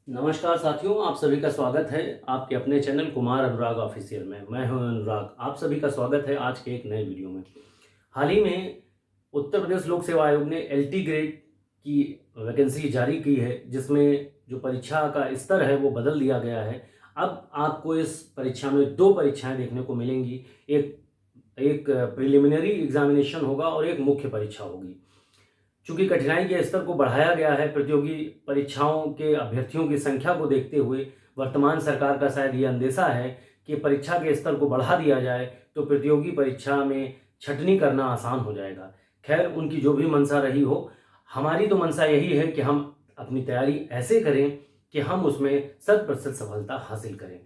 नमस्कार साथियों, आप सभी का स्वागत है आपके अपने चैनल कुमार अनुराग ऑफिशियल में। मैं हूं अनुराग, आप सभी का स्वागत है आज के एक नए वीडियो में। हाल ही में उत्तर प्रदेश लोक सेवा आयोग ने एलटी ग्रेड की वैकेंसी जारी की है, जिसमें जो परीक्षा का स्तर है वो बदल दिया गया है। अब आपको इस परीक्षा में दो परीक्षाएं देखने को मिलेंगी। एक एक प्रिलिमिनरी एग्जामिनेशन होगा और एक मुख्य परीक्षा होगी। चूंकि कठिनाई के स्तर को बढ़ाया गया है, प्रतियोगी परीक्षाओं के अभ्यर्थियों की संख्या को देखते हुए वर्तमान सरकार का शायद ये अंदेशा है कि परीक्षा के स्तर को बढ़ा दिया जाए तो प्रतियोगी परीक्षा में छंटनी करना आसान हो जाएगा। खैर, उनकी जो भी मंशा रही हो, हमारी तो मंशा यही है कि हम अपनी तैयारी ऐसे करें कि हम उसमें 100% सफलता हासिल करें।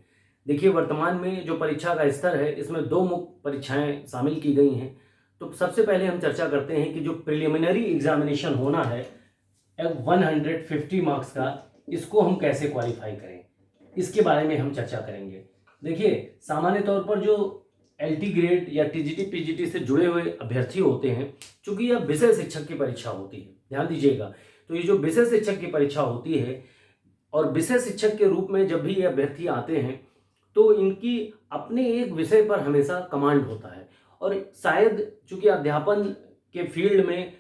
देखिए, वर्तमान में जो परीक्षा का स्तर है, इसमें दो मुख्य परीक्षाएं शामिल की गई हैं। तो सबसे पहले हम चर्चा करते हैं कि जो प्रिलिमिनरी एग्जामिनेशन होना है 150 मार्क्स का, इसको हम कैसे क्वालिफाई करें, इसके बारे में हम चर्चा करेंगे। देखिए, सामान्य तौर पर जो एलटी ग्रेड या टीजीटी पीजीटी से जुड़े हुए अभ्यर्थी होते हैं, चूंकि यह विषय शिक्षक की परीक्षा होती है, ध्यान दीजिएगा। तो ये जो विषय शिक्षक की परीक्षा होती है और विषय शिक्षक के रूप में जब भी ये अभ्यर्थी आते हैं तो इनकी अपने एक विषय पर हमेशा कमांड होता है। और शायद चूंकि अध्यापन के फील्ड में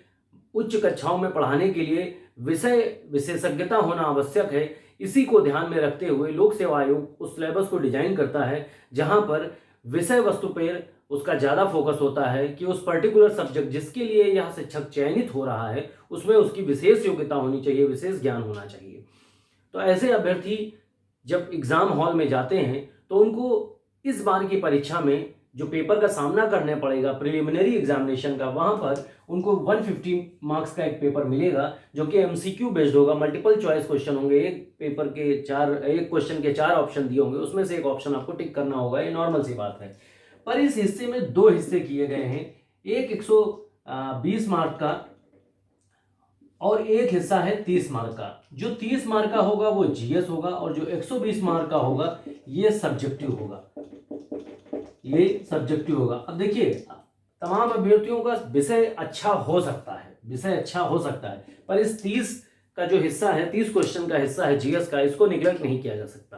उच्च कक्षाओं में पढ़ाने के लिए विषय विशेषज्ञता होना आवश्यक है, इसी को ध्यान में रखते हुए लोक सेवा आयोग उस सिलेबस को डिजाइन करता है जहां पर विषय वस्तु पर उसका ज़्यादा फोकस होता है कि उस पर्टिकुलर सब्जेक्ट जिसके लिए यह शिक्षक चयनित हो रहा है उसमें उसकी विशेष योग्यता होनी चाहिए, विशेष ज्ञान होना चाहिए। तो ऐसे अभ्यर्थी जब एग्जाम हॉल में जाते हैं तो उनको इस बार की परीक्षा में जो पेपर का सामना करना पड़ेगा प्रिलिमिनरी एग्जामिनेशन का, वहां पर उनको 150 मार्क्स का एक पेपर मिलेगा जो कि एमसीक्यू बेस्ड होगा। मल्टीपल चॉइस क्वेश्चन होंगे, एक क्वेश्चन के 4 ऑप्शन दिए होंगे, उसमें से एक ऑप्शन आपको टिक करना होगा। ये नॉर्मल सी बात है। पर इस हिस्से में दो हिस्से किए गए हैं, एक 120 मार्क का और एक हिस्सा है 30 मार्क का। जो 30 मार्क का होगा वो जीएस होगा और जो 120 मार्क का होगा ये सब्जेक्टिव होगा। अब देखिए, तमाम अभ्यर्थियों का विषय अच्छा हो सकता है, पर इस 30 का जो हिस्सा है, 30 क्वेश्चन का हिस्सा है जीएस का, इसको निगलेक्ट नहीं किया जा सकता।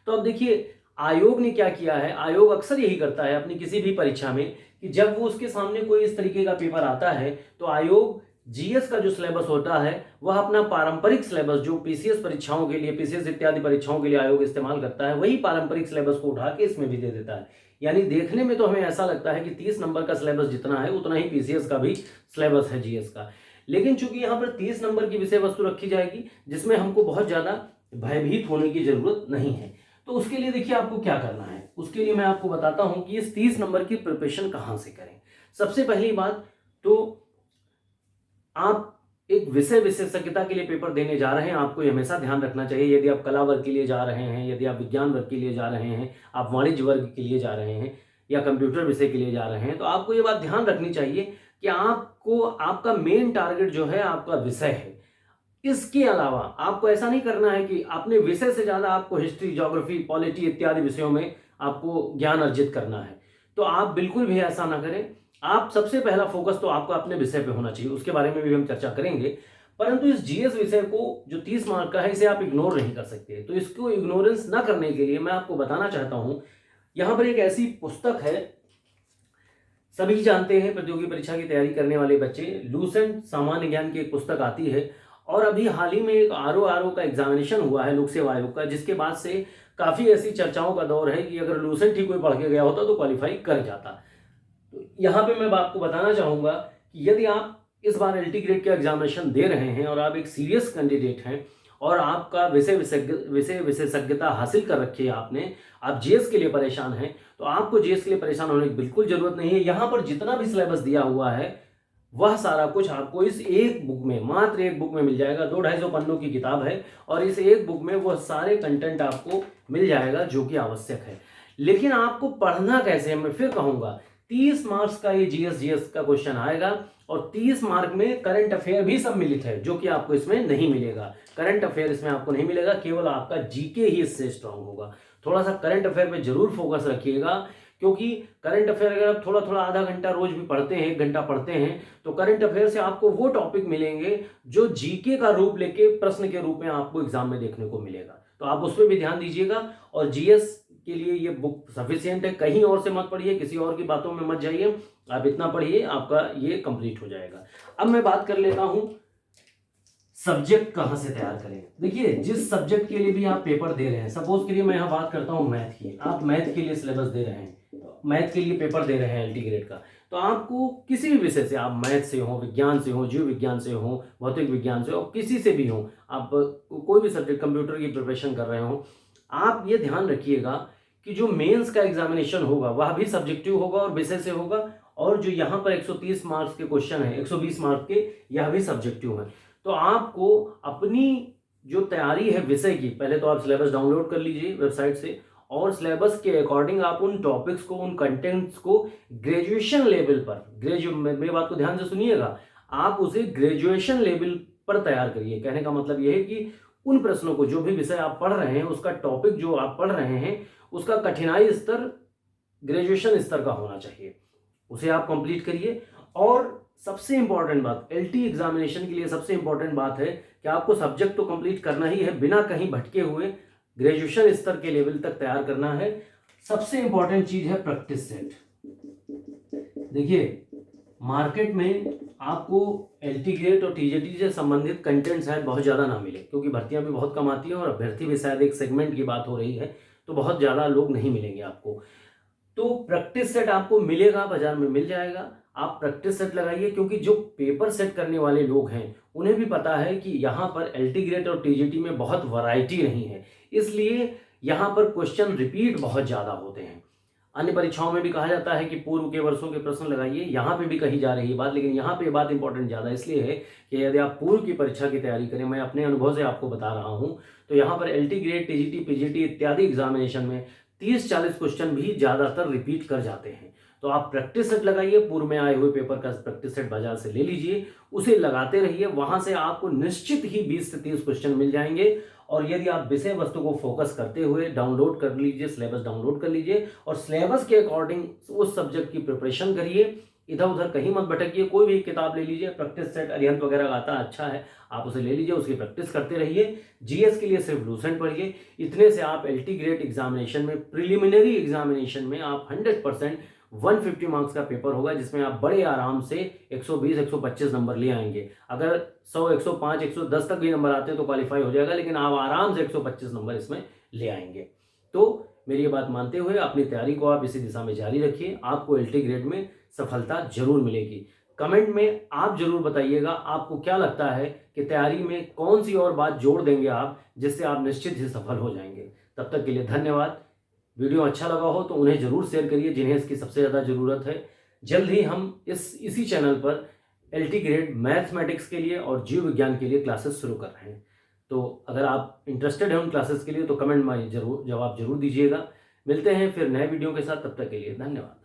तो अब देखिए, आयोग ने क्या किया है, आयोग अक्सर यही करता है अपनी किसी भी परीक्षा में कि जब वो उसके सामने कोई इस तरीके का पेपर आता है तो आयोग जीएस का जो सिलेबस होता है वह अपना पारंपरिक सिलेबस जो पीसीएस परीक्षाओं के लिए, पीसीएस इत्यादि परीक्षाओं के लिए आयोग इस्तेमाल करता है, वही पारंपरिक सिलेबस को उठा के इसमें भी दे देता है। यानी देखने में तो हमें ऐसा लगता है कि 30 नंबर का सिलेबस जितना है उतना ही पीसीएस का भी सिलेबस है जीएस का। लेकिन चूंकि यहाँ पर 30 नंबर की विषय वस्तु रखी जाएगी जिसमें हमको बहुत ज्यादा भयभीत होने की जरूरत नहीं है। तो उसके लिए देखिए आपको क्या करना है, उसके लिए मैं आपको बताता हूं कि इस 30 नंबर की प्रिपरेशन कहां से करें। सबसे पहली बात तो आप एक विषय विशेषज्ञता के लिए पेपर देने जा रहे हैं, आपको हमेशा ध्यान रखना चाहिए। यदि आप कला वर्ग के लिए जा रहे हैं, यदि आप विज्ञान वर्ग के लिए जा रहे हैं, आप वाणिज्य वर्ग के लिए जा रहे हैं या कंप्यूटर विषय के लिए जा रहे हैं, तो आपको ये बात ध्यान रखनी चाहिए कि आपको आपका मेन टारगेट जो है आपका विषय है। इसके अलावा आपको ऐसा नहीं करना है कि अपने विषय से ज्यादा आपको हिस्ट्री, ज्योग्राफी, पॉलिटी इत्यादि विषयों में आपको ज्ञान अर्जित करना है। तो आप बिल्कुल भी ऐसा ना करें। आप सबसे पहला फोकस तो आपको अपने विषय पे होना चाहिए, उसके बारे में भी हम चर्चा करेंगे। परंतु इस जीएस विषय को जो 30 मार्क का है इसे आप इग्नोर नहीं कर सकते। तो इसको इग्नोरेंस ना करने के लिए मैं आपको बताना चाहता हूं, यहां पर एक ऐसी पुस्तक है, सभी जानते हैं प्रतियोगी परीक्षा की तैयारी करने वाले बच्चे, लूसेंट सामान्य ज्ञान की एक पुस्तक आती है। और अभी हाल ही में एक आरओ का एग्जामिनेशन हुआ है लोक सेवा आयोग का, जिसके बाद से काफी ऐसी चर्चाओं का दौर है कि अगर लूसेंट ही कोई पढ़ के गया होता तो क्वालिफाई कर जाता। तो यहाँ पे मैं आपको बताना चाहूंगा कि यदि आप इस बार एलटी ग्रेड का एग्जामिनेशन दे रहे हैं और आप एक सीरियस कैंडिडेट हैं और आपका विषय विशेषज्ञता हासिल कर रखी है आपने, आप जीएस के लिए परेशान हैं, तो आपको जीएस के लिए परेशान होने की बिल्कुल जरूरत नहीं है। यहाँ पर जितना भी सिलेबस दिया हुआ है वह सारा कुछ आपको इस एक बुक में, मात्र एक बुक में मिल जाएगा। 200-250 पन्नों की किताब है और इस एक बुक में वह सारे कंटेंट आपको मिल जाएगा जो कि आवश्यक है। लेकिन आपको पढ़ना कैसे है, मैं फिर कहूंगा, 30 मार्क्स का ये जीएस का क्वेश्चन आएगा और 30 मार्क में करंट अफेयर भी सम्मिलित है, जो कि आपको इसमें नहीं मिलेगा। करंट अफेयर इसमें आपको नहीं मिलेगा, केवल आपका जीके ही इससे स्ट्रांग होगा। थोड़ा सा करंट अफेयर पे जरूर फोकस रखिएगा, क्योंकि करंट अफेयर अगर आप थोड़ा थोड़ा आधा घंटा रोज भी पढ़ते हैं, 1 घंटा पढ़ते हैं, तो करंट अफेयर से आपको वो टॉपिक मिलेंगे जो जीके का रूप लेके प्रश्न के रूप में आपको एग्जाम में देखने को मिलेगा। तो आप उस पर भी ध्यान दीजिएगा। और जीएस के लिए ये बुक सफिशियंट है, कहीं और से मत पढ़िए, किसी और की बातों में मत जाइए, आप इतना पढ़िए, आपका ये कंप्लीट हो जाएगा। अब मैं बात कर लेता हूं सब्जेक्ट कहां से तैयार करें। देखिए, जिस सब्जेक्ट के लिए भी आप पेपर दे रहे हैं, सपोज के लिए मैं यहां बात करता हूं मैथ की, आप मैथ के लिए सिलेबस दे रहे हैं, मैथ के लिए पेपर दे रहे हैं एलटी ग्रेड का, तो आपको किसी भी विषय से, आप मैथ से हो, विज्ञान से हो, जीव विज्ञान से हो, भौतिक विज्ञान से हो, किसी से भी हो, आप कोई भी सब्जेक्ट, कंप्यूटर की प्रिपरेशन कर रहे हो, आप ये ध्यान रखिएगा कि जो मेंस का एग्जामिनेशन होगा वह भी सब्जेक्टिव होगा और विषय से होगा, और जो यहाँ पर 130 मार्क्स के क्वेश्चन है, 120 मार्क्स के, यह भी सब्जेक्टिव है। तो आपको अपनी जो तैयारी है विषय की, पहले तो आप सिलेबस डाउनलोड कर लीजिए वेबसाइट से, और सिलेबस के अकॉर्डिंग आप उन टॉपिक्स को, उन कंटेंट्स को ग्रेजुएशन लेवल पर, मेरी बात को ध्यान से सुनिएगा, आप उसे ग्रेजुएशन लेवल पर तैयार करिए। कहने का मतलब यह है कि उन प्रश्नों को, जो भी विषय आप पढ़ रहे हैं, उसका टॉपिक जो आप पढ़ रहे हैं, उसका कठिनाई स्तर ग्रेजुएशन स्तर का होना चाहिए, उसे आप कंप्लीट करिए। और सबसे इंपॉर्टेंट बात, एलटी एग्जामिनेशन के लिए सबसे इंपॉर्टेंट बात है कि आपको सब्जेक्ट तो कंप्लीट करना ही है, बिना कहीं भटके हुए ग्रेजुएशन स्तर के लेवल तक तैयार करना है। सबसे इंपॉर्टेंट चीज है प्रैक्टिस सेट। देखिए, मार्केट में आपको एलटी ग्रेड और टीजीटी से संबंधित कंटेंट शायद बहुत ज़्यादा ना मिले, क्योंकि भर्तियां भी बहुत कम आती हैं और अभ्यर्थी भी शायद एक सेगमेंट की बात हो रही है, तो बहुत ज़्यादा लोग नहीं मिलेंगे आपको। तो प्रैक्टिस सेट आपको मिलेगा, बाजार में मिल जाएगा, आप प्रैक्टिस सेट लगाइए, क्योंकि जो पेपर सेट करने वाले लोग हैं उन्हें भी पता है कि यहाँ पर एलटी ग्रेड और टीजीटी में बहुत वैरायटी नहीं है, इसलिए यहाँ पर क्वेश्चन रिपीट बहुत ज़्यादा होते हैं। अन्य परीक्षाओं में भी कहा जाता है कि पूर्व के वर्षों के प्रश्न लगाइए, यहाँ पे भी कही जा रही है बात, लेकिन यहाँ पे बात इंपॉर्टेंट ज़्यादा इसलिए है कि यदि आप पूर्व की परीक्षा की तैयारी करें, मैं अपने अनुभव से आपको बता रहा हूँ, तो यहाँ पर एलटी ग्रेड, टीजीटी, पीजीटी इत्यादि एग्जामिनेशन में 30-40 क्वेश्चन भी ज़्यादातर रिपीट कर जाते हैं। तो आप प्रैक्टिस सेट लगाइए, पूर्व में आए हुए पेपर का प्रैक्टिस सेट बाजार से ले लीजिए, उसे लगाते रहिए, वहां से आपको निश्चित ही 20 से 30 क्वेश्चन मिल जाएंगे। और यदि आप विषय वस्तु को फोकस करते हुए डाउनलोड कर लीजिए, सिलेबस डाउनलोड कर लीजिए और सिलेबस के अकॉर्डिंग उस सब्जेक्ट की प्रिपरेशन करिए, इधर उधर कहीं मत भटकिए, कोई भी किताब ले लीजिए, प्रैक्टिस सेट अरिहंत वगैरह का आता अच्छा है, आप उसे ले लीजिए, उसकी प्रैक्टिस करते रहिए। जीएस के लिए सिर्फ लूसेंट पढ़िए, इतने से आप एलटी ग्रेड एग्जामिनेशन में, प्रिलिमिनरी एग्जामिनेशन में आप 100% 150 मार्क्स का पेपर होगा, जिसमें आप बड़े आराम से 120-125 नंबर ले आएंगे। अगर 100, 105, 110 तक भी नंबर आते हैं तो क्वालिफाई हो जाएगा, लेकिन आप आराम से 125 नंबर इसमें ले आएंगे। तो मेरी ये बात मानते हुए अपनी तैयारी को आप इसी दिशा में जारी रखिए, आपको एलटी ग्रेड में सफलता जरूर मिलेगी। कमेंट में आप जरूर बताइएगा आपको क्या लगता है कि तैयारी में कौन सी और बात जोड़ देंगे आप, जिससे आप निश्चित ही सफल हो जाएंगे। तब तक के लिए धन्यवाद। वीडियो अच्छा लगा हो तो उन्हें जरूर शेयर करिए जिन्हें इसकी सबसे ज़्यादा ज़रूरत है। जल्द ही हम इसी चैनल पर एलटी ग्रेड मैथमेटिक्स के लिए और जीव विज्ञान के लिए क्लासेस शुरू कर रहे हैं। तो अगर आप इंटरेस्टेड हैं उन क्लासेस के लिए तो कमेंट में जवाब जरूर दीजिएगा। मिलते हैं फिर नए वीडियो के साथ, तब तक के लिए धन्यवाद।